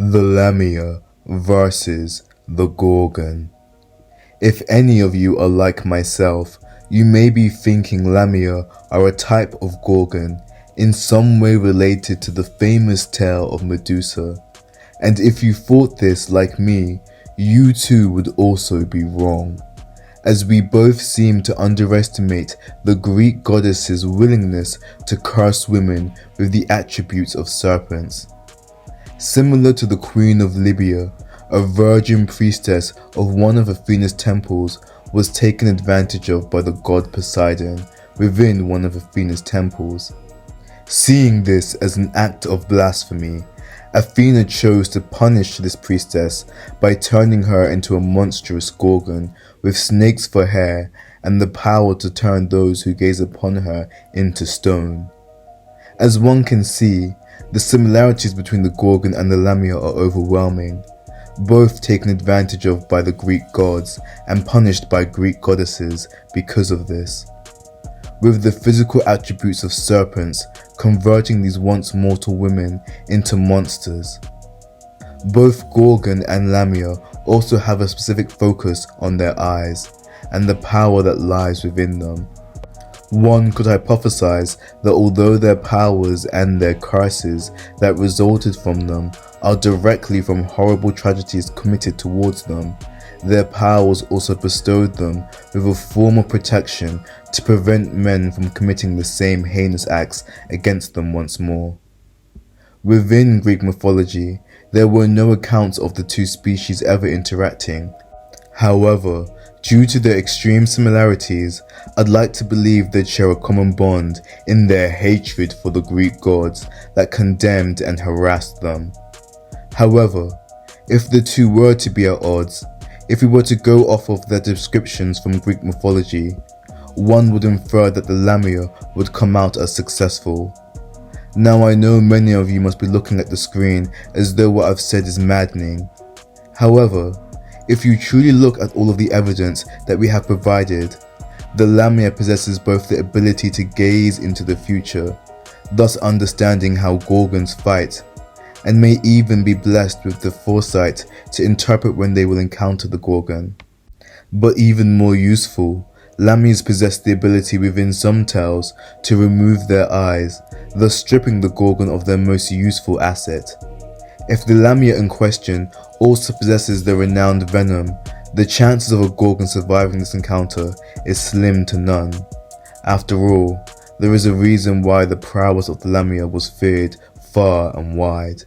The Lamia versus the Gorgon. If any of you are like myself, you may be thinking Lamia are a type of Gorgon, in some way related to the famous tale of Medusa. And if you thought this like me, you too would also be wrong, as we both seem to underestimate the Greek goddess's willingness to curse women with the attributes of serpents. Similar to the Queen of Libya, a virgin priestess of one of Athena's temples was taken advantage of by the god Poseidon within one of Athena's temples. Seeing this as an act of blasphemy, Athena chose to punish this priestess by turning her into a monstrous Gorgon with snakes for hair and the power to turn those who gaze upon her into stone. As one can see, the similarities between the Gorgon and the Lamia are overwhelming, both taken advantage of by the Greek gods and punished by Greek goddesses because of this, with the physical attributes of serpents converting these once mortal women into monsters. Both Gorgon and Lamia also have a specific focus on their eyes and the power that lies within them. One could hypothesize that although their powers and their curses that resulted from them are directly from horrible tragedies committed towards them, their powers also bestowed them with a form of protection to prevent men from committing the same heinous acts against them once more. Within Greek mythology, there were no accounts of the two species ever interacting. However, due to their extreme similarities, I'd like to believe they'd share a common bond in their hatred for the Greek gods that condemned and harassed them. However, if the two were to be at odds, if we were to go off of their descriptions from Greek mythology, one would infer that the Lamia would come out as successful. Now I know many of you must be looking at the screen as though what I've said is maddening. However, if you truly look at all of the evidence that we have provided, the Lamia possesses both the ability to gaze into the future, thus understanding how Gorgons fight, and may even be blessed with the foresight to interpret when they will encounter the Gorgon. But even more useful, Lamias possess the ability within some tales to remove their eyes, thus stripping the Gorgon of their most useful asset. If the Lamia in question also possesses the renowned venom, the chances of a Gorgon surviving this encounter is slim to none. After all, there is a reason why the prowess of the Lamia was feared far and wide.